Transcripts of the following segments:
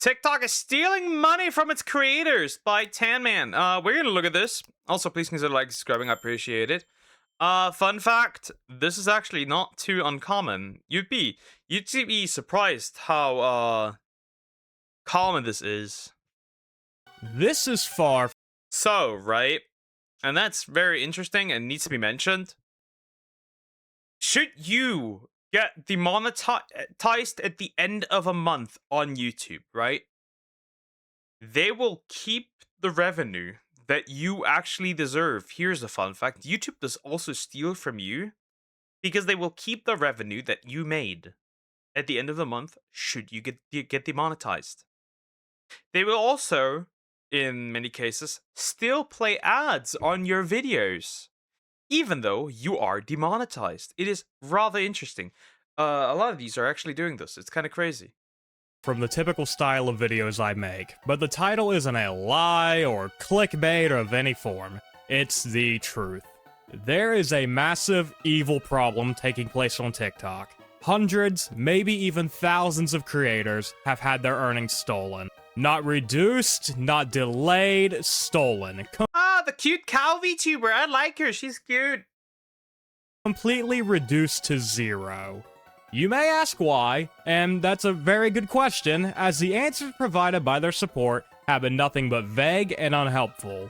TikTok is stealing money from its creators by Tanman. We're gonna look at this. Also, please consider liking, subscribing. I appreciate it. Fun fact: this is actually not too uncommon. You'd be surprised how common this is. This is far. So, right, and that's very interesting and needs to be mentioned. Should you get demonetized at the end of a month on YouTube, right? They will keep the revenue that you actually deserve. Here's a fun fact. YouTube does also steal from you because they will keep the revenue that you made at the end of the month should you get demonetized. They will also, in many cases, still play ads on your videos even though you are demonetized. It is rather interesting. A lot of these are actually doing this. It's kind of crazy. From the typical style of videos I make, but the title isn't a lie or clickbait of any form. It's the truth. There is a massive, evil problem taking place on TikTok. Hundreds, maybe even thousands of creators have had their earnings stolen. Not reduced, not delayed, stolen. The cute cow vtuber. I like her. She's cute. Completely reduced to zero. You may ask why, and that's a very good question, as the answers provided by their support have been nothing but vague and unhelpful.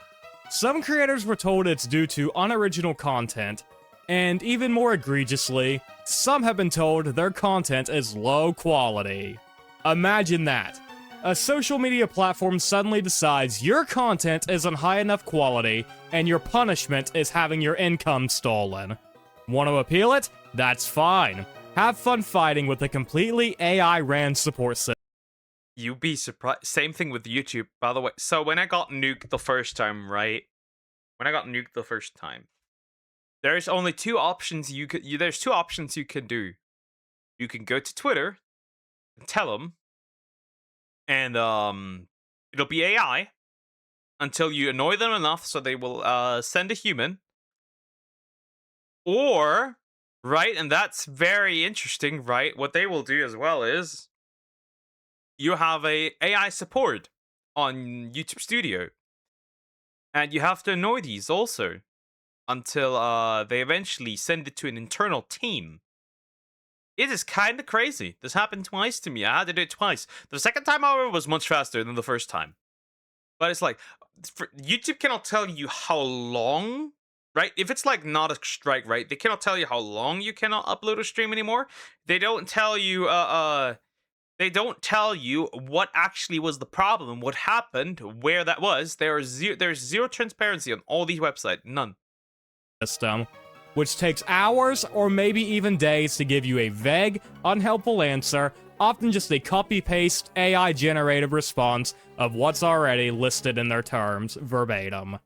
Some creators were told it's due to unoriginal content, and even more egregiously, some have been told their content is low quality. Imagine that. A social media platform suddenly decides your content isn't high enough quality, and your punishment is having your income stolen. Want to appeal it? That's fine. Have fun fighting with a completely AI-ran support system. You'd be surprised. Same thing with YouTube, by the way. So when I got nuked the first time, right? There's only two options there's two options you can do. You can go to Twitter and tell them, and it'll be AI until you annoy them enough so they will send a human. Or, right, and that's very interesting, right? What they will do as well is you have a AI support on YouTube Studio, and you have to annoy these also until they eventually send it to an internal team. It is kind of crazy. This happened twice to me. I had to do it twice. The second time, however, was much faster than the first time. But it's like, YouTube cannot tell you how long, right? If it's like not a strike, right? They cannot tell you how long you cannot upload or stream anymore. They don't tell you, they don't tell you what actually was the problem, what happened, where that was. There's zero transparency on all these websites. None. System, which takes hours or maybe even days to give you a vague, unhelpful answer, often just a copy-paste, AI-generated response of what's already listed in their terms, verbatim.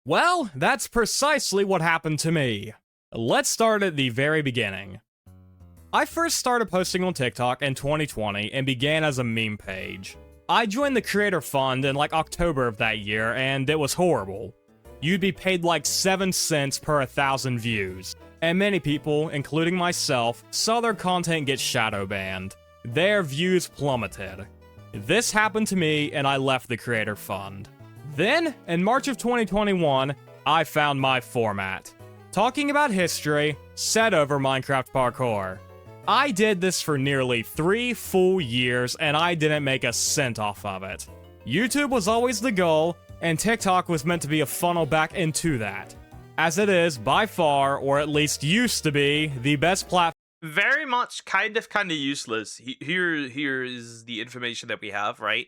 Well, that's precisely what happened to me. Let's start at the very beginning. I first started posting on TikTok in 2020 and began as a meme page. I joined the Creator Fund in like October of that year, and it was horrible. You'd be paid like 7 cents per 1,000 views, and many people, including myself, saw their content get shadow banned. Their views plummeted. This happened to me, and I left the Creator Fund. Then, in March of 2021, I found my format. Talking about history, set over Minecraft parkour. I did this for nearly 3 full years, and I didn't make a cent off of it. YouTube was always the goal, and TikTok was meant to be a funnel back into that, as it is, by far, or at least used to be, the best platform. Very much kind of useless. Here is the information that we have, right?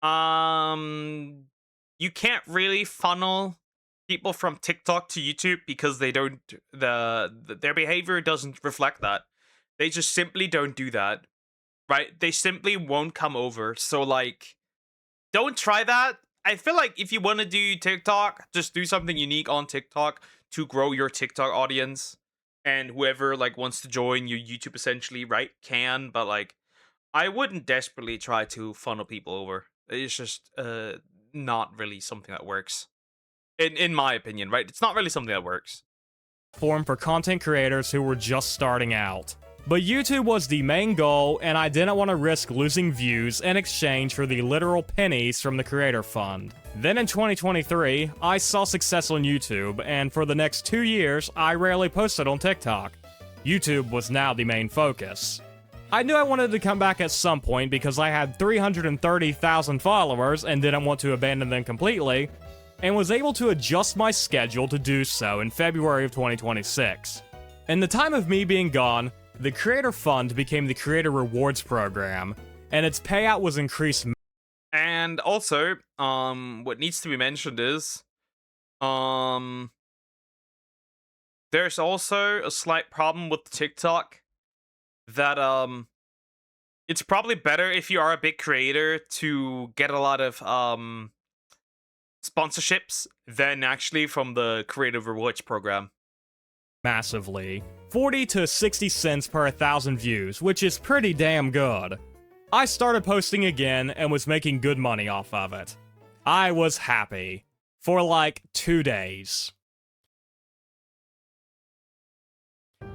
You can't really funnel people from TikTok to YouTube because they don't, their behavior doesn't reflect that. They just simply don't do that, right? They simply won't come over. So like, don't try that. I feel like if you want to do TikTok, just do something unique on TikTok to grow your TikTok audience. And whoever like wants to join your YouTube essentially, right, can. But like, I wouldn't desperately try to funnel people over. It's just not really something that works. In my opinion, right? It's not really something that works. Form for content creators who were just starting out. But YouTube was the main goal, and I didn't want to risk losing views in exchange for the literal pennies from the Creator Fund. Then in 2023, I saw success on YouTube, and for the next 2 years, I rarely posted on TikTok. YouTube was now the main focus. I knew I wanted to come back at some point because I had 330,000 followers and didn't want to abandon them completely, and was able to adjust my schedule to do so in February of 2026. In the time of me being gone, the Creator Fund became the Creator Rewards Program, and its payout was increased. And also, what needs to be mentioned is, there's also a slight problem with TikTok that, it's probably better if you are a big creator to get a lot of, sponsorships than actually from the Creative Rewards Program. Massively. 40 to 60 cents per 1,000 views, which is pretty damn good. I started posting again and was making good money off of it. I was happy. For like 2 days.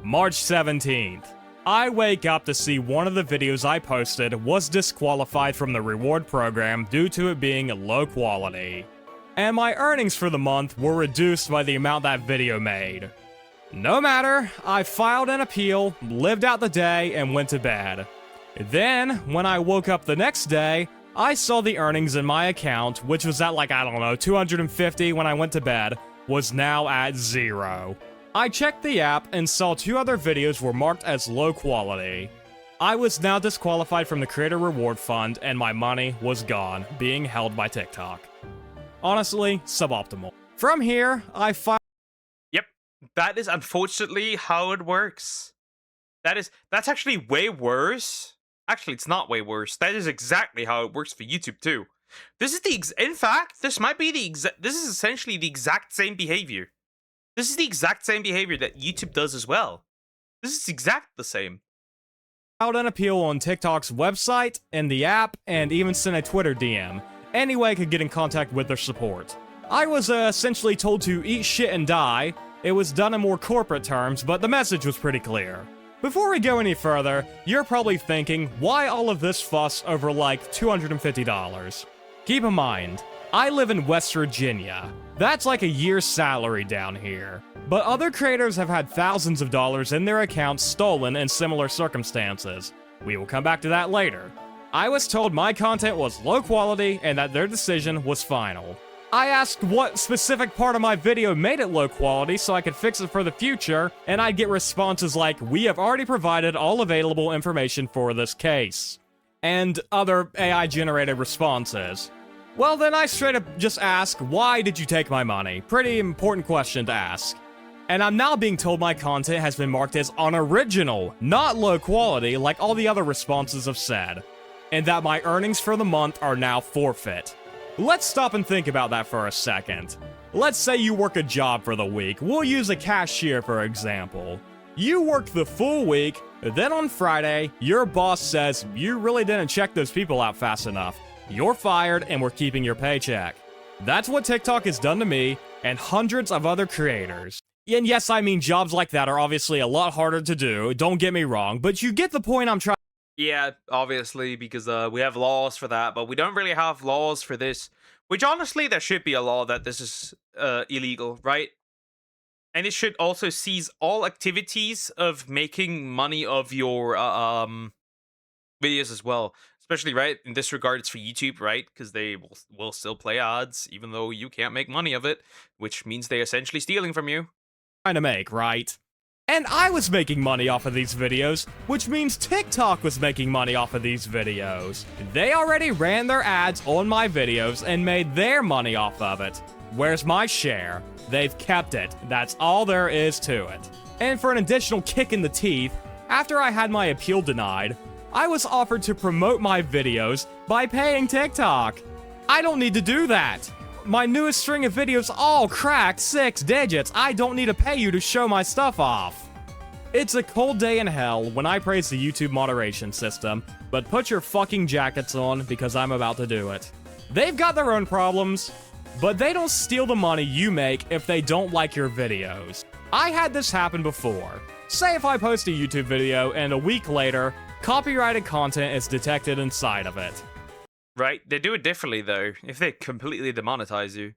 March 17th. I wake up to see one of the videos I posted was disqualified from the reward program due to it being low quality. And my earnings for the month were reduced by the amount that video made. No matter, I filed an appeal, lived out the day, and went to bed. Then, when I woke up the next day, I saw the earnings in my account, which was at like, I don't know, 250 when I went to bed, was now at 0. I checked the app and saw 2 other videos were marked as low quality. I was now disqualified from the Creator Reward Fund, and my money was gone, being held by TikTok. Honestly, suboptimal. From here, I filed. Yep, that is unfortunately how it works. That's actually way worse. Actually, it's not way worse. That is exactly how it works for YouTube too. This is in fact, this might be this is essentially the exact same behavior. This is the exact same behavior that YouTube does as well. This is exactly the same. Filed an appeal on TikTok's website, in the app, and even sent a Twitter DM. Any way I could get in contact with their support. I was essentially told to eat shit and die. It was done in more corporate terms, but the message was pretty clear. Before we go any further, you're probably thinking, why all of this fuss over like $250? Keep in mind, I live in West Virginia. That's like a year's salary down here. But other creators have had thousands of dollars in their accounts stolen in similar circumstances. We will come back to that later. I was told my content was low quality and that their decision was final. I asked what specific part of my video made it low quality so I could fix it for the future, and I'd get responses like, "We have already provided all available information for this case," and other AI-generated responses. Well, then I straight up just ask, why did you take my money? Pretty important question to ask. And I'm now being told my content has been marked as unoriginal, not low quality like all the other responses have said, and that my earnings for the month are now forfeit. Let's stop and think about that for a second. Let's say you work a job for the week. We'll use a cashier for example. You work the full week, then on Friday, your boss says you really didn't check those people out fast enough. You're fired and we're keeping your paycheck. That's what TikTok has done to me and hundreds of other creators. And yes, I mean jobs like that are obviously a lot harder to do, don't get me wrong, but you get the point I'm trying. Yeah, obviously, because we have laws for that, but we don't really have laws for this. Which, honestly, there should be a law that this is illegal, right? And it should also seize all activities of making money of your videos as well. Especially, right, in this regard, it's for YouTube, right? Because they will still play ads, even though you can't make money of it, which means they're essentially stealing from you. Trying to make, right? And I was making money off of these videos, which means TikTok was making money off of these videos. They already ran their ads on my videos and made their money off of it. Where's my share? They've kept it. That's all there is to it. And for an additional kick in the teeth, after I had my appeal denied, I was offered to promote my videos by paying TikTok. I don't need to do that. My newest string of videos all cracked 6 digits. I don't need to pay you to show my stuff off. It's a cold day in hell when I praise the YouTube moderation system, but put your fucking jackets on because I'm about to do it. They've got their own problems, but they don't steal the money you make if they don't like your videos. I had this happen before. Say if I post a YouTube video and a week later, copyrighted content is detected inside of it. Right? They do it differently, though, if they completely demonetize you.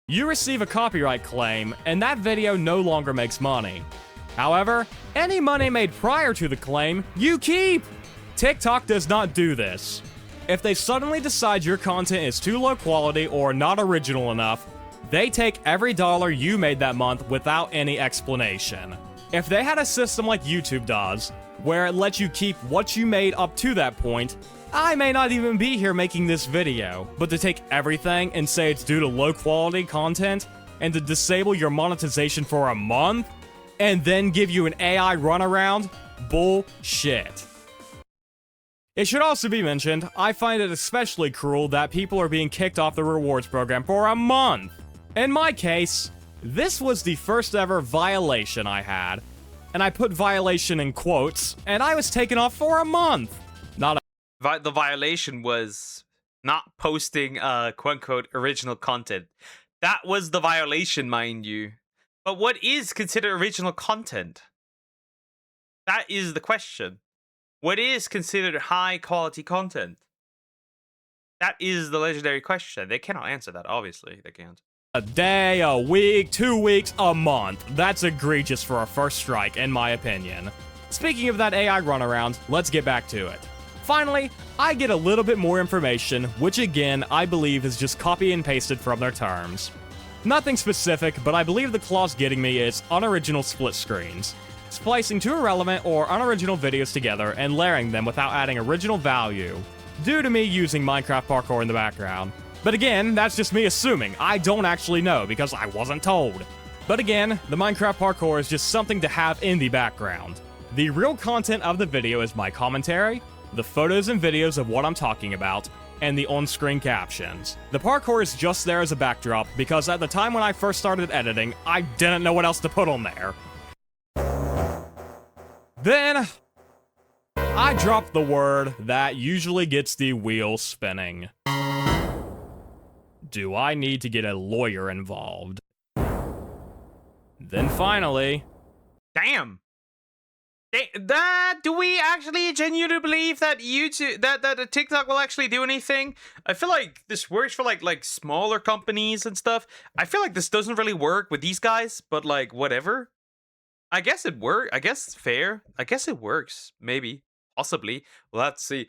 You receive a copyright claim, and that video no longer makes money. However, any money made prior to the claim, you keep! TikTok does not do this. If they suddenly decide your content is too low quality or not original enough, they take every dollar you made that month without any explanation. If they had a system like YouTube does, where it lets you keep what you made up to that point, I may not even be here making this video, but to take everything and say it's due to low quality content, and to disable your monetization for a month, and then give you an AI runaround? Bullshit. It should also be mentioned, I find it especially cruel that people are being kicked off the rewards program for a month. In my case, this was the first ever violation I had, and I put violation in quotes, and I was taken off for a month. Not a The violation was not posting quote-unquote original content. That was the violation, mind you. But what is considered original content? That is the question. What is considered high-quality content? That is the legendary question. They cannot answer that, obviously. They can't. A day, a week, 2 weeks, a month. That's egregious for a first strike, in my opinion. Speaking of that AI runaround, let's get back to it. Finally, I get a little bit more information, which again, I believe is just copy and pasted from their terms. Nothing specific, but I believe the clause getting me is unoriginal split screens. Splicing two irrelevant or unoriginal videos together and layering them without adding original value, due to me using Minecraft parkour in the background. But again, that's just me assuming. I don't actually know because I wasn't told. But again, the Minecraft parkour is just something to have in the background. The real content of the video is my commentary, the photos and videos of what I'm talking about, and the on-screen captions. The parkour is just there as a backdrop because at the time when I first started editing, I didn't know what else to put on there. Then, I dropped the word that usually gets the wheel spinning. Do I need to get a lawyer involved? Then finally... Damn! Do we actually genuinely believe that YouTube, that TikTok will actually do anything? I feel like this works for like smaller companies and stuff. I feel like this doesn't really work with these guys, but like whatever. I guess it works. I guess it's fair. I guess it works. Maybe, possibly. Let's see.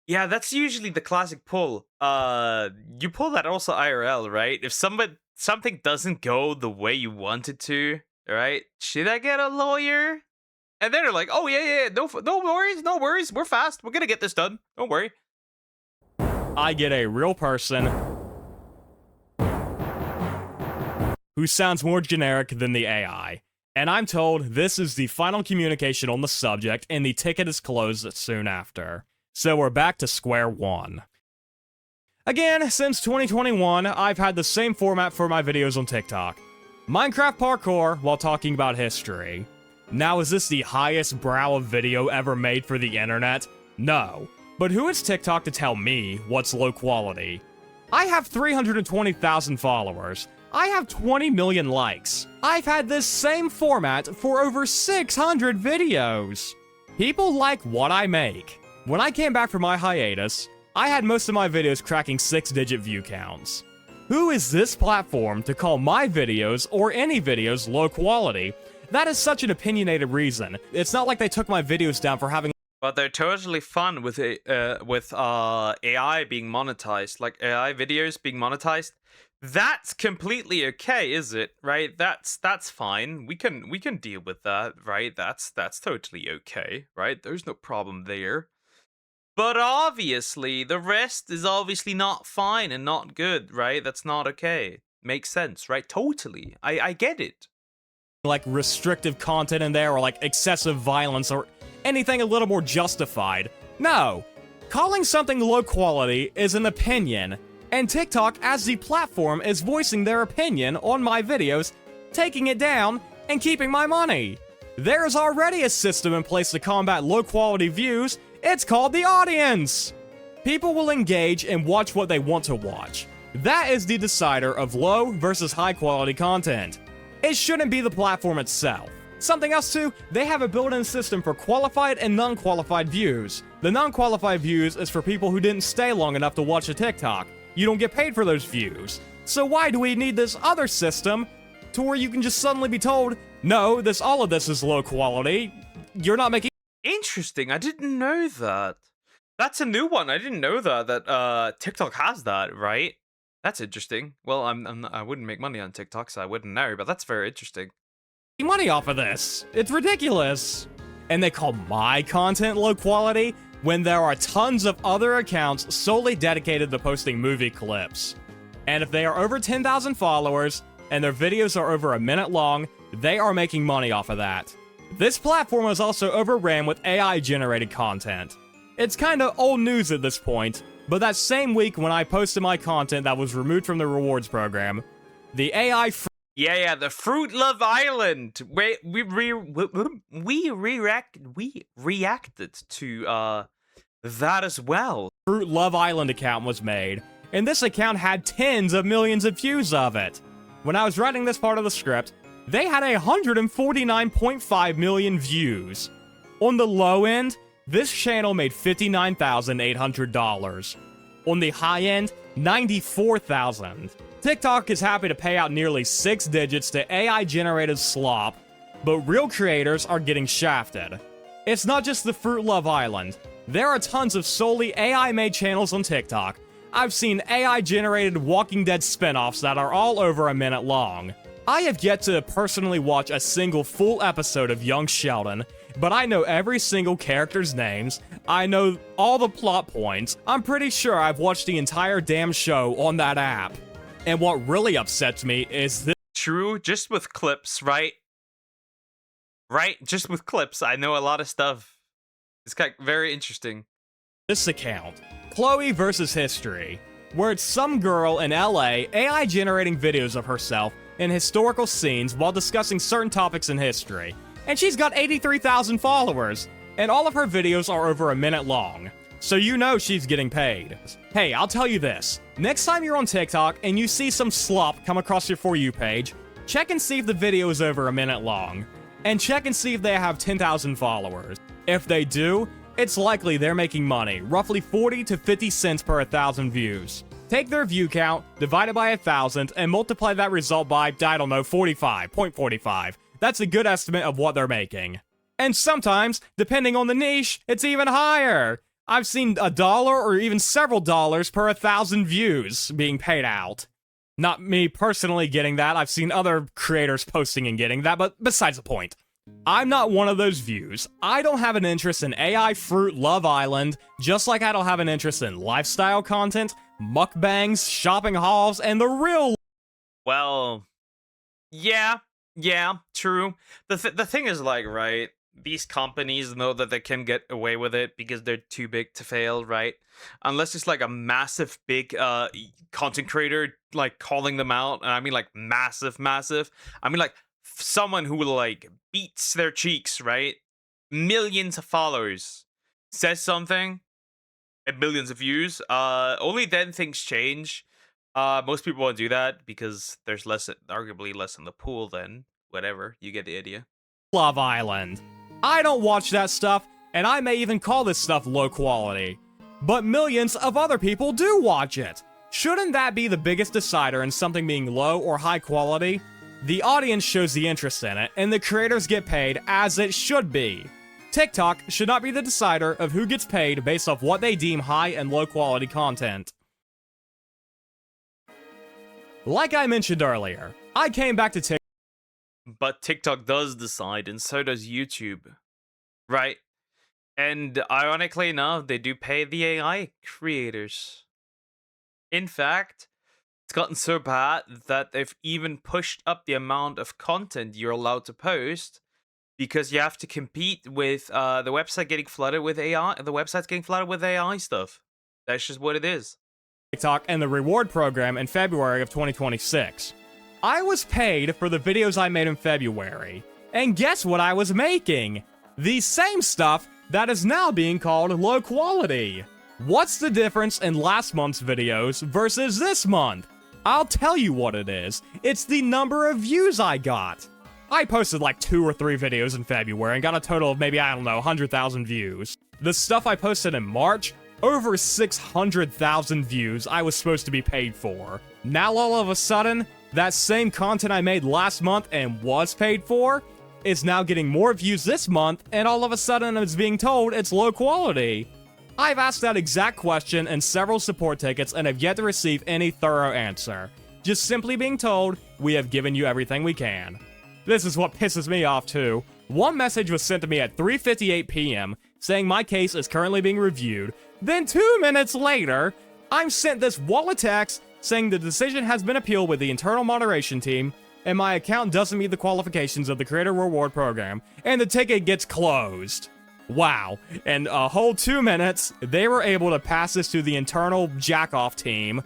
Yeah, that's usually the classic pull. You pull that also IRL, right? If something doesn't go the way you want it to, right? Should I get a lawyer? And then they're like, oh, yeah, no worries, we're fast, we're gonna get this done, don't worry. I get a real person who sounds more generic than the AI. And I'm told this is the final communication on the subject and the ticket is closed soon after. So we're back to square one. Again, since 2021, I've had the same format for my videos on TikTok. Minecraft parkour while talking about history. Now, is this the highest brow of video ever made for the internet? No. But who is TikTok to tell me what's low quality? I have 320,000 followers. I have 20 million likes. I've had this same format for over 600 videos. People like what I make. When I came back from my hiatus, I had most of my videos cracking 6-digit view counts. Who is this platform to call my videos or any videos low quality? That is such an opinionated reason. It's not like they took my videos down for having... But they're totally fun with AI being monetized, like AI videos being monetized. That's completely okay, is it? Right? That's fine. We can deal with that, right? That's totally okay, right? There's no problem there. But obviously, the rest is obviously not fine and not good, right? That's not okay. Makes sense, right? Totally. I get it. Like restrictive content in there or like excessive violence or anything a little more justified. No. Calling something low quality is an opinion, and TikTok as the platform is voicing their opinion on my videos, taking it down, and keeping my money. There is already a system in place to combat low quality views. It's called the audience. People will engage and watch what they want to watch. That is the decider of low versus high quality content. It shouldn't be the platform itself. Something else too, they have a built-in system for qualified and non-qualified views. The non-qualified views is for people who didn't stay long enough to watch a TikTok. You don't get paid for those views. So why do we need this other system to where you can just suddenly be told, no, all of this is low quality, you're not making— Interesting. I didn't know that. That's a new one. I didn't know that TikTok has that, right? That's interesting. Well, I wouldn't make money on TikTok, so I wouldn't know, but that's very interesting. money off of this. It's ridiculous. And they call my content low quality when there are tons of other accounts solely dedicated to posting movie clips. And if they are over 10,000 followers and their videos are over a minute long, they are making money off of that. This platform is also overran with AI-generated content. It's kinda old news at this point, but that same week when I posted my content that was removed from the rewards program, the AI Yeah, the Fruit Love Island. We reacted to that as well. Fruit Love Island account was made, and this account had tens of millions of views of it. When I was writing this part of the script, they had 149.5 million views. On the low end, this channel made $59,800. On the high end, $94,000. TikTok is happy to pay out nearly 6 digits to AI-generated slop, but real creators are getting shafted. It's not just the Fruit Love Island. There are tons of solely AI-made channels on TikTok. I've seen AI-generated Walking Dead spin-offs that are all over a minute long. I have yet to personally watch a single full episode of Young Sheldon, but I know every single character's names, I know all the plot points, I'm pretty sure I've watched the entire damn show on that app. And what really upsets me is this— True, just with clips, right? Right, just with clips, I know a lot of stuff. It's kind of very interesting. This account, Chloe vs. History, where it's some girl in LA AI generating videos of herself in historical scenes while discussing certain topics in history. And she's got 83,000 followers, and all of her videos are over a minute long. So you know she's getting paid. Hey, I'll tell you this. Next time you're on TikTok and you see some slop come across your For You page, check and see if the video is over a minute long. And check and see if they have 10,000 followers. If they do, it's likely they're making money, roughly 40 to 50 cents per 1,000 views. Take their view count, divide it by 1,000, and multiply that result by, I don't know, 45.45. That's a good estimate of what they're making. And sometimes, depending on the niche, it's even higher. I've seen $1 or even several dollars per 1,000 views being paid out. Not me personally getting that, I've seen other creators posting and getting that, but besides the point. I'm not one of those views. I don't have an interest in AI Fruit Love Island, just like I don't have an interest in lifestyle content, mukbangs, shopping hauls, and the real— Well, yeah, true. The thing is, like, right, these companies know that they can get away with it because they're too big to fail, right? Unless it's like a massive big content creator like calling them out, and I mean like massive. I mean like someone who like beats their cheeks, right? Millions of followers, says something, and millions of views. Only then things change. Most people won't do that because there's arguably less in the pool. Then whatever, you get the idea. Love Island. I don't watch that stuff, and I may even call this stuff low quality. But millions of other people do watch it. Shouldn't that be the biggest decider in something being low or high quality? The audience shows the interest in it, and the creators get paid as it should be. TikTok should not be the decider of who gets paid based off what they deem high and low quality content. Like I mentioned earlier, I came back to TikTok. But TikTok does decide, and so does YouTube, right? And ironically enough, they do pay the AI creators. In fact, it's gotten so bad that they've even pushed up the amount of content you're allowed to post because you have to compete with the website getting flooded with AI. The website's getting flooded with AI stuff. That's just what it is. TikTok and the reward program in February of 2026. I was paid for the videos I made in February. And guess what I was making? The same stuff that is now being called low quality. What's the difference in last month's videos versus this month? I'll tell you what it is. It's the number of views I got. I posted like 2 or 3 videos in February and got a total of maybe, I don't know, 100,000 views. The stuff I posted in March, over 600,000 views I was supposed to be paid for. Now all of a sudden, that same content I made last month and was paid for is now getting more views this month, and all of a sudden it's being told it's low quality. I've asked that exact question in several support tickets and have yet to receive any thorough answer. Just simply being told, we have given you everything we can. This is what pisses me off too. One message was sent to me at 3:58 p.m. saying my case is currently being reviewed. Then 2 minutes later, I'm sent this wall of text saying the decision has been appealed with the internal moderation team and my account doesn't meet the qualifications of the Creator Reward Program and the ticket gets closed. Wow. In a whole 2 minutes, they were able to pass this to the internal jack-off team.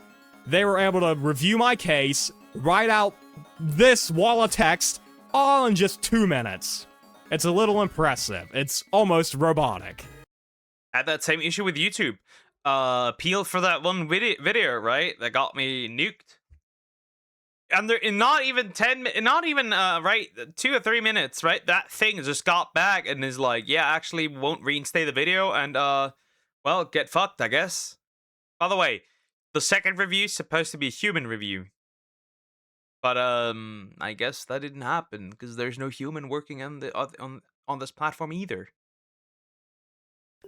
They were able to review my case, write out this wall of text, all in just 2 minutes. It's a little impressive. It's almost robotic. Had that same issue with YouTube. Appeal for that one video, right? That got me nuked. And they're in not even 2 or 3 minutes, right? That thing just got back and is like, yeah, actually won't reinstate the video and well, get fucked, I guess. By the way, the second review is supposed to be a human review. But I guess that didn't happen because there's no human working on the on this platform either.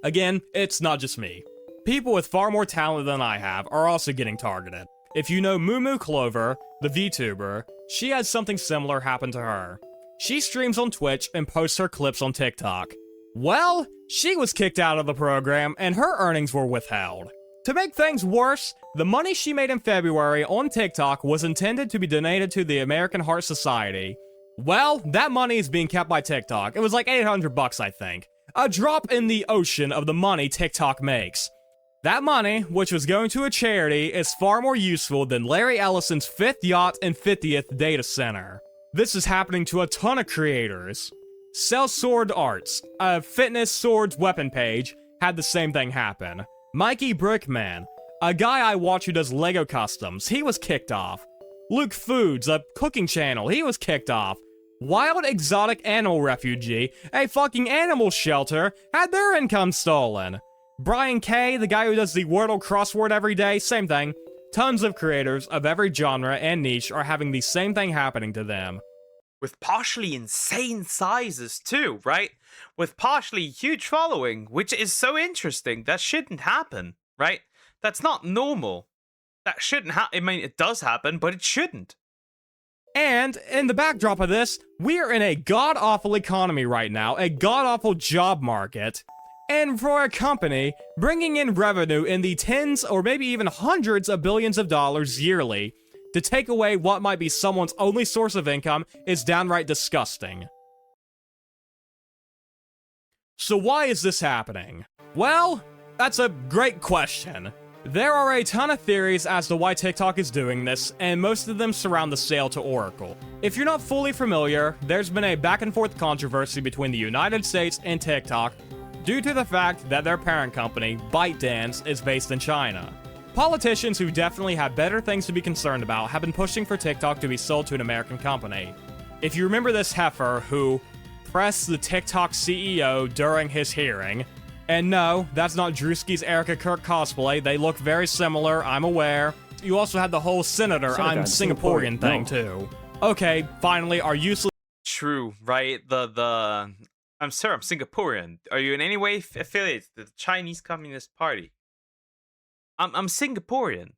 Again, it's not just me. People with far more talent than I have are also getting targeted. If you know Moo Clover, the VTuber, she had something similar happen to her. She streams on Twitch and posts her clips on TikTok. Well, she was kicked out of the program and her earnings were withheld. To make things worse, the money she made in February on TikTok was intended to be donated to the American Heart Society. Well, that money is being kept by TikTok. It was like $800, I think. A drop in the ocean of the money TikTok makes. That money, which was going to a charity, is far more useful than Larry Ellison's 5th yacht and 50th data center. This is happening to a ton of creators. Sell Sword Arts, a fitness swords weapon page, had the same thing happen. Mikey Brickman, a guy I watch who does Lego customs, he was kicked off. Luke Foods, a cooking channel, he was kicked off. Wild Exotic Animal Refugee, a fucking animal shelter, had their income stolen. Brian K, the guy who does the Wordle crossword every day, same thing. Tons of creators of every genre and niche are having the same thing happening to them. With partially insane sizes too, right? With partially huge following, which is so interesting. That shouldn't happen, right? That's not normal. That shouldn't happen. I mean, it does happen, but it shouldn't. And in the backdrop of this, we are in a god-awful economy right now, a god-awful job market. And for a company, bringing in revenue in the tens or maybe even hundreds of billions of dollars yearly, to take away what might be someone's only source of income is downright disgusting. So why is this happening? Well, that's a great question. There are a ton of theories as to why TikTok is doing this, and most of them surround the sale to Oracle. If you're not fully familiar, there's been a back and forth controversy between the United States and TikTok due to the fact that their parent company, ByteDance, is based in China. Politicians who definitely have better things to be concerned about have been pushing for TikTok to be sold to an American company. If you remember this heifer who pressed the TikTok CEO during his hearing, and no, that's not Drewski's Erica Kirk cosplay, they look very similar, I'm aware. You also had the whole Senator, I'm Singaporean thing too. Okay, finally, our useless— True, right? I'm Singaporean. Are you in any way affiliated with the Chinese Communist Party? I'm Singaporean.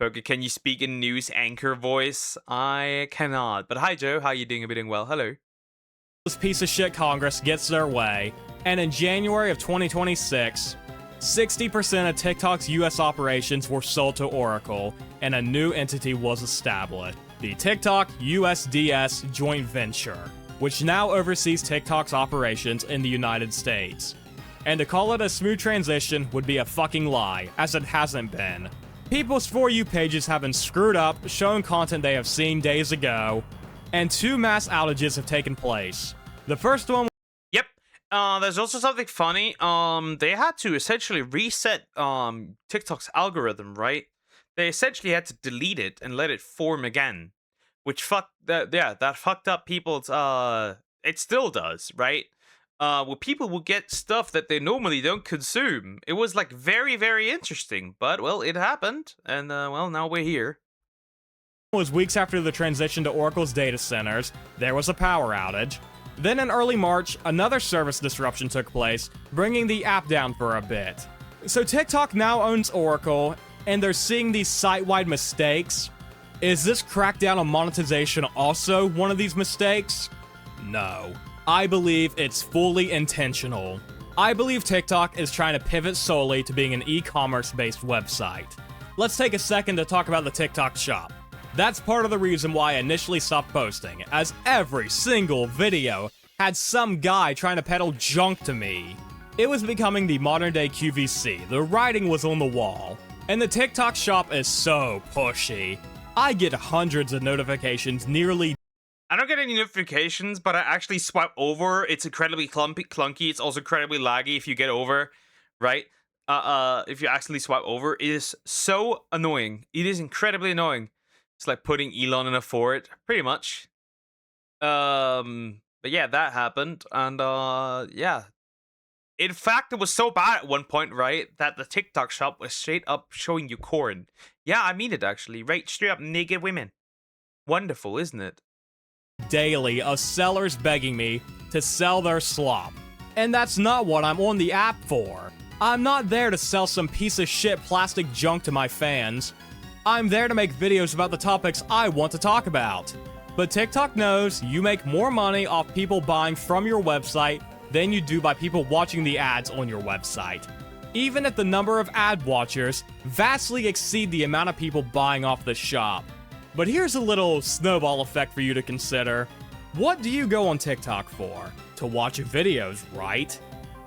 Poker, can you speak in news anchor voice? I cannot. But hi, Joe. How you doing? I'm doing well. Hello. This piece of shit Congress gets their way, and in January of 2026, 60% of TikTok's US operations were sold to Oracle, and a new entity was established, the TikTok USDS joint venture, which now oversees TikTok's operations in the United States. And to call it a smooth transition would be a fucking lie, as it hasn't been. People's For You pages have been screwed up, showing content they have seen days ago, and 2 mass outages have taken place. The first one— Yep. There's also something funny. They had to essentially reset TikTok's algorithm, right? They essentially had to delete it and let it form again, that fucked up people's it still does, right? Where people will get stuff that they normally don't consume. It was like very, very interesting, but well, it happened, and well, now we're here. It was weeks after the transition to Oracle's data centers, there was a power outage. Then in early March, another service disruption took place, bringing the app down for a bit. So TikTok now owns Oracle, and they're seeing these site-wide mistakes. Is this crackdown on monetization also one of these mistakes? No. I believe it's fully intentional. I believe TikTok is trying to pivot solely to being an e-commerce based website. Let's take a second to talk about the TikTok shop. That's part of the reason why I initially stopped posting, as every single video had some guy trying to peddle junk to me. It was becoming the modern day QVC, the writing was on the wall. And the TikTok shop is so pushy. I get hundreds of notifications nearly. I don't get any notifications, but I actually swipe over. It's incredibly clunky. It's also incredibly laggy if you get over, right? If you accidentally swipe over, it is so annoying. It is incredibly annoying. It's like putting Elon in a Ford, pretty much. But yeah, that happened, and yeah. In fact, it was so bad at one point, right, that the TikTok shop was straight up showing you corn. Yeah, I mean it actually, right? Straight up naked women. Wonderful, isn't it? Daily of sellers begging me to sell their slop. And that's not what I'm on the app for. I'm not there to sell some piece of shit plastic junk to my fans. I'm there to make videos about the topics I want to talk about. But TikTok knows you make more money off people buying from your website than you do by people watching the ads on your website. Even if the number of ad watchers vastly exceed the amount of people buying off the shop. But here's a little snowball effect for you to consider. What do you go on TikTok for? To watch videos, right?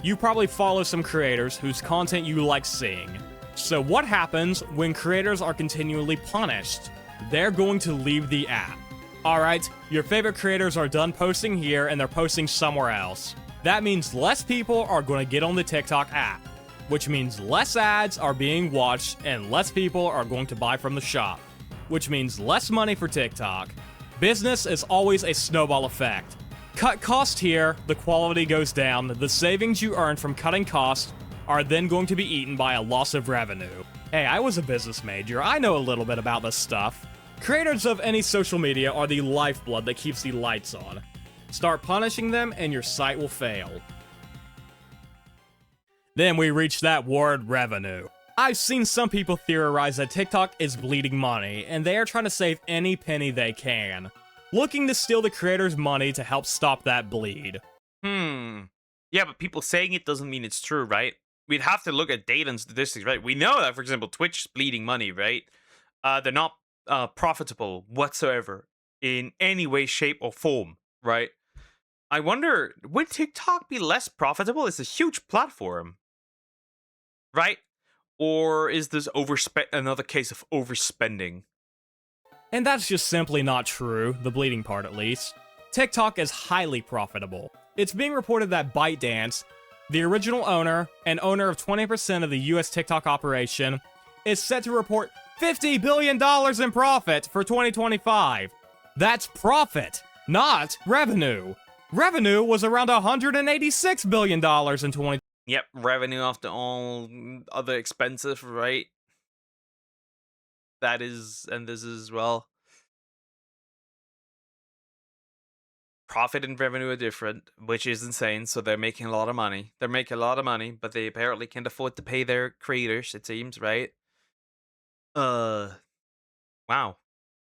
You probably follow some creators whose content you like seeing. So what happens when creators are continually punished? They're going to leave the app. Alright, your favorite creators are done posting here and they're posting somewhere else. That means less people are going to get on the TikTok app, which means less ads are being watched and less people are going to buy from the shop, which means less money for TikTok. Business is always a snowball effect. Cut cost here, the quality goes down, the savings you earn from cutting costs are then going to be eaten by a loss of revenue. Hey, I was a business major, I know a little bit about this stuff. Creators of any social media are the lifeblood that keeps the lights on. Start punishing them and your site will fail. Then we reach that word revenue. I've seen some people theorize that TikTok is bleeding money, and they are trying to save any penny they can, looking to steal the creators' money to help stop that bleed. Yeah, but people saying it doesn't mean it's true, right? We'd have to look at data and statistics, right? We know that, for example, Twitch is bleeding money, right? They're not profitable whatsoever in any way, shape, or form, right? I wonder, would TikTok be less profitable? It's a huge platform, right? Or is this another case of overspending? And that's just simply not true, the bleeding part at least. TikTok is highly profitable. It's being reported that ByteDance, the original owner and owner of 20% of the US TikTok operation, is set to report $50 billion in profit for 2025. That's profit, not revenue. Revenue was around $186 billion in 2020. Yep, revenue after all other expenses, right? That is, and this is, well, profit and revenue are different, which is insane. So they're making a lot of money. They're making a lot of money, but they apparently can't afford to pay their creators, it seems, right? Wow.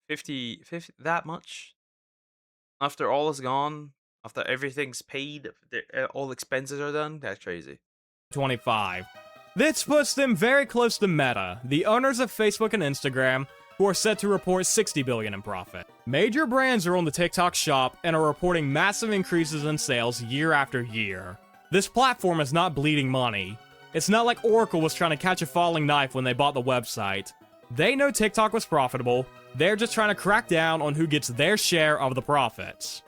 50, that much? After all is gone? After everything's paid? All expenses are done? That's crazy. 25. This puts them very close to Meta, the owners of Facebook and Instagram, who are set to report $60 billion in profit. Major brands are on the TikTok shop and are reporting massive increases in sales year after year. This platform is not bleeding money. It's not like Oracle was trying to catch a falling knife when they bought the website. They know TikTok was profitable, they're just trying to crack down on who gets their share of the profits.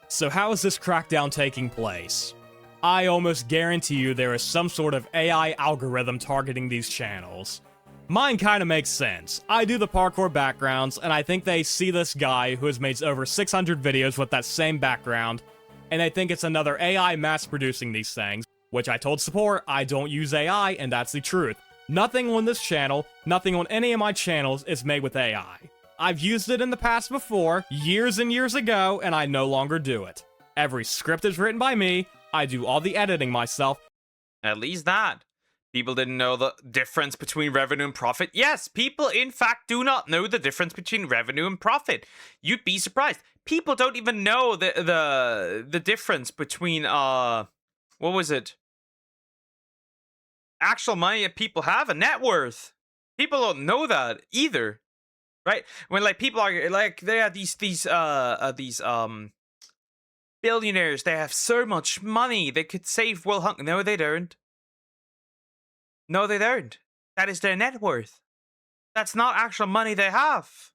So how is this crackdown taking place? I almost guarantee you there is some sort of AI algorithm targeting these channels. Mine kind of makes sense. I do the parkour backgrounds, and I think they see this guy who has made over 600 videos with that same background, and they think it's another AI mass-producing these things, which I told support I don't use AI, and that's the truth. Nothing on this channel, nothing on any of my channels is made with AI. I've used it in the past before, years and years ago, and I no longer do it. Every script is written by me, I do all the editing myself. At least that. People didn't know the difference between revenue and profit. Yes, people in fact do not know the difference between revenue and profit. You'd be surprised. People don't even know the difference between what was it? Actual money that people have, a net worth. People don't know that either. Right? When like people are like they have these billionaires, they have so much money they could save Will Hunt. No, they don't. No, they don't. That is their net worth. That's not actual money they have.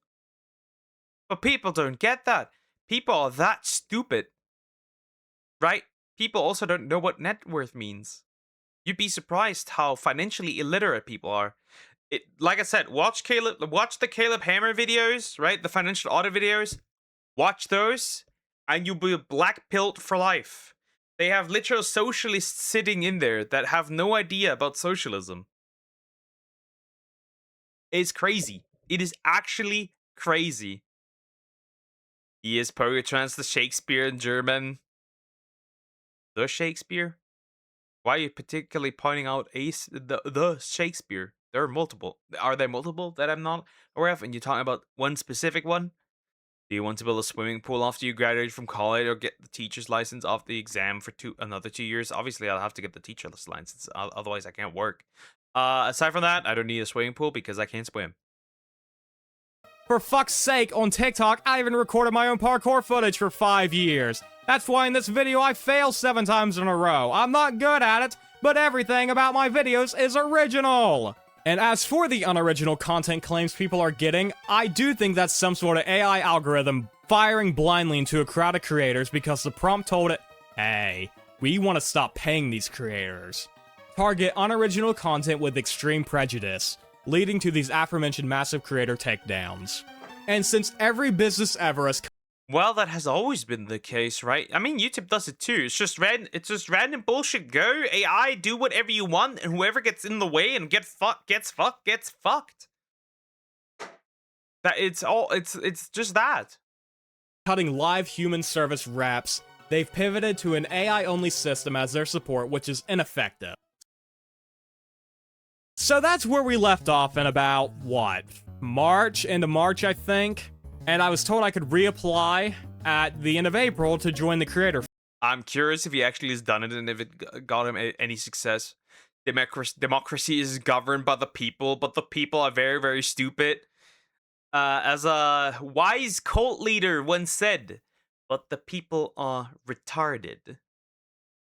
But people don't get that. People are that stupid. Right? People also don't know what net worth means. You'd be surprised how financially illiterate people are. Like I said, watch the Caleb Hammer videos, right? The financial audit videos. Watch those, and you'll be black-pilled for life. They have literal socialists sitting in there that have no idea about socialism. It's crazy. It is actually crazy. He is Pogotrans the Shakespeare in German. The Shakespeare? Why are you particularly pointing out the Shakespeare? There are multiple. Are there multiple that I'm not aware of? And you're talking about one specific one? Do you want to build a swimming pool after you graduate from college, or get the teacher's license off the exam for another 2 years? Obviously, I'll have to get the teacher's license. Otherwise, I can't work. Aside from that, I don't need a swimming pool because I can't swim. For fuck's sake, on TikTok, I even recorded my own parkour footage for 5 years. That's why in this video I fail 7 times in a row. I'm not good at it, but everything about my videos is original. And as for the unoriginal content claims people are getting, I do think that's some sort of AI algorithm firing blindly into a crowd of creators because the prompt told it, hey, we want to stop paying these creators. Target unoriginal content with extreme prejudice, leading to these aforementioned massive creator takedowns. And since every business ever has... Well, that has always been the case, right? I mean, YouTube does it too. It's just random bullshit. Go AI, do whatever you want, and whoever gets in the way and gets fucked. That it's just that. Cutting live human service reps, they've pivoted to an AI-only system as their support, which is ineffective. So that's where we left off in about, what, end of March, I think? And I was told I could reapply at the end of April to join the creator. I'm curious if he actually has done it and if it got him any success. Democracy is governed by the people, but the people are very, very stupid. As a wise cult leader once said, but the people are retarded.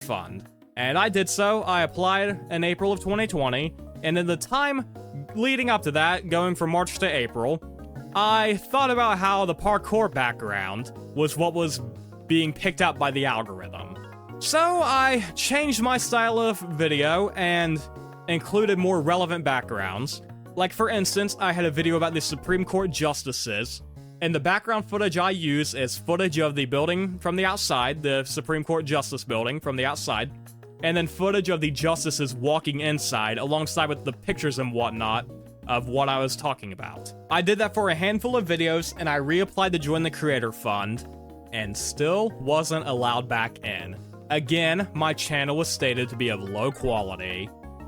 Fund. And I did so. I applied in April of 2020, and in the time leading up to that, going from March to April, I thought about how the parkour background was what was being picked up by the algorithm. So I changed my style of video and included more relevant backgrounds. Like for instance, I had a video about the Supreme Court justices, and the background footage I use is footage of the building from the outside, the Supreme Court Justice building from the outside, and then footage of the justices walking inside alongside with the pictures and whatnot of what I was talking about. I did that for a handful of videos, and I reapplied to join the Creator Fund, and still wasn't allowed back in. Again, my channel was stated to be of low quality.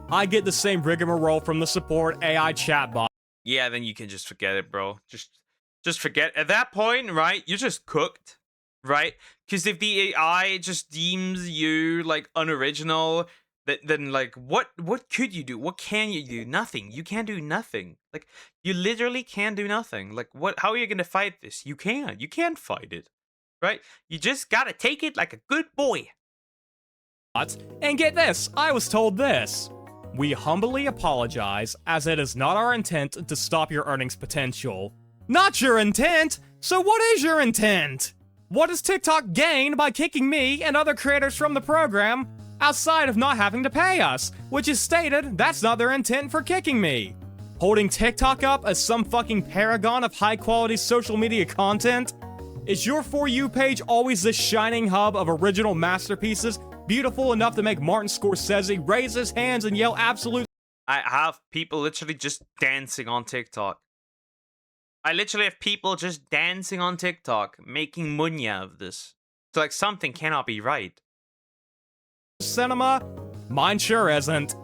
I get the same rigmarole from the support AI chatbot. Yeah, then you can just forget it, bro. Just forget. At that point, right, you're just cooked, right? Because if the AI just deems you, like, unoriginal, then like what could you do? What can you do? Nothing. You can't do nothing. Like, you literally can do nothing. Like, how are you gonna fight this? You can't fight it, right? You just gotta take it like a good boy. And get this, I was told this: we humbly apologize, as it is not our intent to stop your earnings potential. Not your intent? So what is your intent? What does TikTok gain by kicking me and other creators from the program, outside of not having to pay us, which is stated that's not their intent for kicking me? Holding TikTok up as some fucking paragon of high-quality social media content? Is your For You page always this shining hub of original masterpieces, beautiful enough to make Martin Scorsese raise his hands and yell absolute? I have people literally just dancing on TikTok. I literally have people just dancing on TikTok, making money out of this. So, like, something cannot be right. Cinema? Mine sure isn't.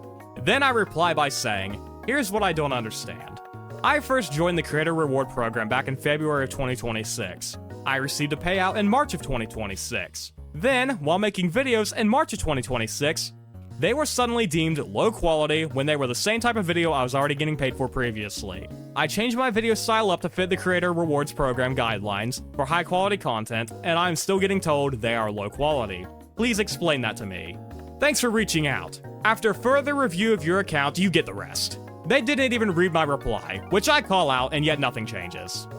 Then I reply by saying, here's what I don't understand. I first joined the Creator Reward Program back in February of 2026. I received a payout in March of 2026. Then, while making videos in March of 2026, they were suddenly deemed low quality when they were the same type of video I was already getting paid for previously. I changed my video style up to fit the Creator Rewards Program guidelines for high quality content, and I'm still getting told they are low quality. Please explain that to me. Thanks for reaching out. After further review of your account, you get the rest. They didn't even read my reply, which I call out, and yet nothing changes.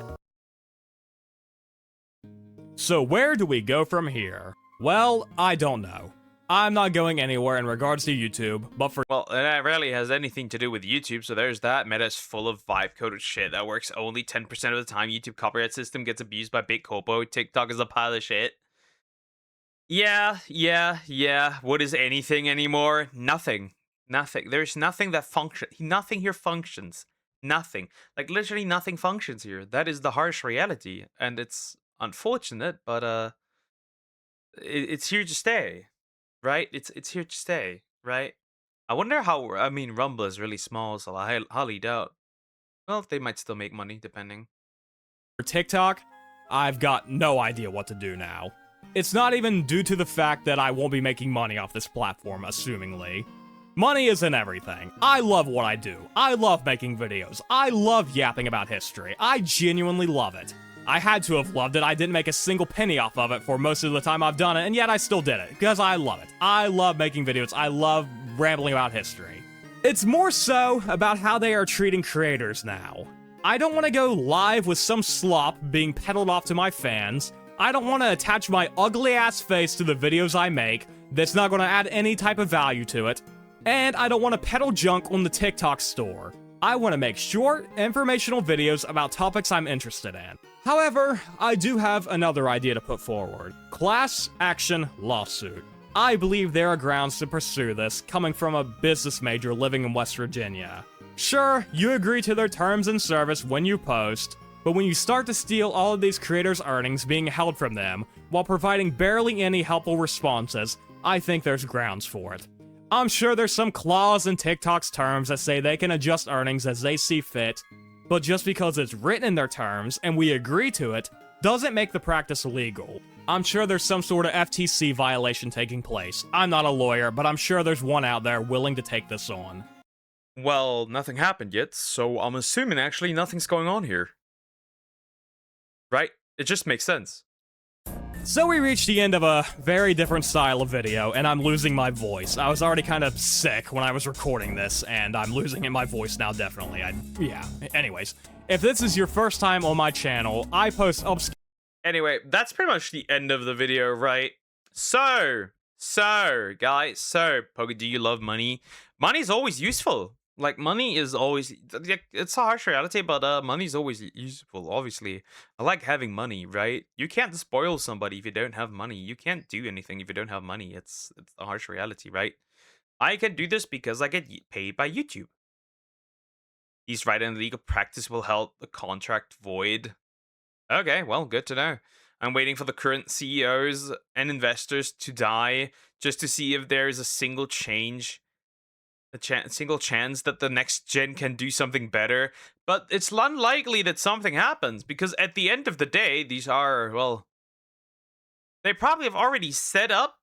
So where do we go from here? Well, I don't know. I'm not going anywhere in regards to YouTube, but for— Well, that rarely has anything to do with YouTube, so there's that. Meta's full of vibe-coded shit that works only 10% of the time. YouTube copyright system gets abused by Big Corpo. TikTok is a pile of shit. Yeah. What is anything anymore? Nothing. There's nothing that functions. Nothing here functions. Nothing. Like, literally nothing functions here. That is the harsh reality, and it's unfortunate, but, it's here to stay. Right? It's here to stay, right? I wonder how, I mean, Rumble is really small, so I highly doubt. Well, they might still make money, depending. TikTok, I've got no idea what to do now. It's not even due to the fact that I won't be making money off this platform, assumingly. Money isn't everything. I love what I do. I love making videos. I love yapping about history. I genuinely love it. I had to have loved it. I didn't make a single penny off of it for most of the time I've done it, and yet I still did it, because I love it. I love making videos. I love rambling about history. It's more so about how they are treating creators now. I don't want to go live with some slop being peddled off to my fans. I don't want to attach my ugly ass face to the videos I make that's not going to add any type of value to it. And I don't want to peddle junk on the TikTok store. I want to make short, informational videos about topics I'm interested in. However, I do have another idea to put forward. Class action lawsuit. I believe there are grounds to pursue this, coming from a business major living in West Virginia. Sure, you agree to their terms and service when you post, but when you start to steal all of these creators' earnings being held from them, while providing barely any helpful responses, I think there's grounds for it. I'm sure there's some clause in TikTok's terms that say they can adjust earnings as they see fit, but just because it's written in their terms and we agree to it, doesn't make the practice illegal. I'm sure there's some sort of FTC violation taking place. I'm not a lawyer, but I'm sure there's one out there willing to take this on. Well, nothing happened yet, so I'm assuming actually nothing's going on here. Right? It just makes sense. So we reached the end of a very different style of video, and I'm losing my voice. I was already kind of sick when I was recording this, and I'm losing in my voice now, definitely. Yeah. Anyways, if this is your first time on my channel, I post Anyway, that's pretty much the end of the video, right? So, guys, Poga, do you love money? Money's always useful. Like, money is always, it's a harsh reality, but money's always useful, obviously. I like having money, right? You can't spoil somebody if you don't have money. You can't do anything if you don't have money. It's a harsh reality, right? I can do this because I get paid by YouTube. He's right in the legal practice will help the contract void. Okay, well, good to know. I'm waiting for the current CEOs and investors to die just to see if there is a single change. Single chance that the next gen can do something better, but it's unlikely that something happens because at the end of the day, these are, well, they probably have already set up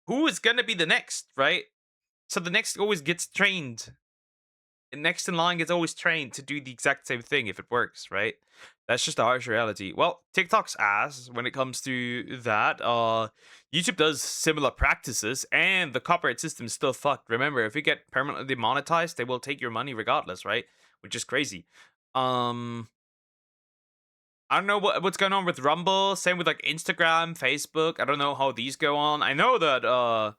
who is going to be the next, right? So the next always gets trained. The next in line gets always trained to do the exact same thing if it works, right? That's just a harsh reality. Well, TikTok's ass when it comes to that. YouTube does similar practices, and the copyright system is still fucked. Remember, if you get permanently demonetized, they will take your money regardless, right? Which is crazy. I don't know what's going on with Rumble. Same with like Instagram, Facebook. I don't know how these go on. I know that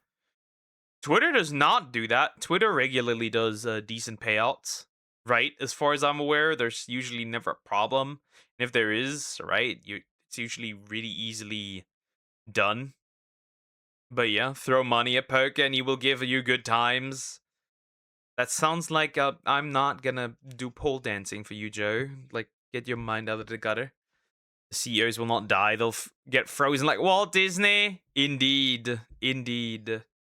Twitter does not do that. Twitter regularly does decent payouts. right? As far as I'm aware, there's usually never a problem. And if there is, right, it's usually really easily done. But yeah, throw money at poker and he will give you good times. That sounds like I'm not gonna do pole dancing for you, Joe. Like, get your mind out of the gutter. The CEOs will not die. They'll get frozen like Walt Disney. Indeed. Indeed.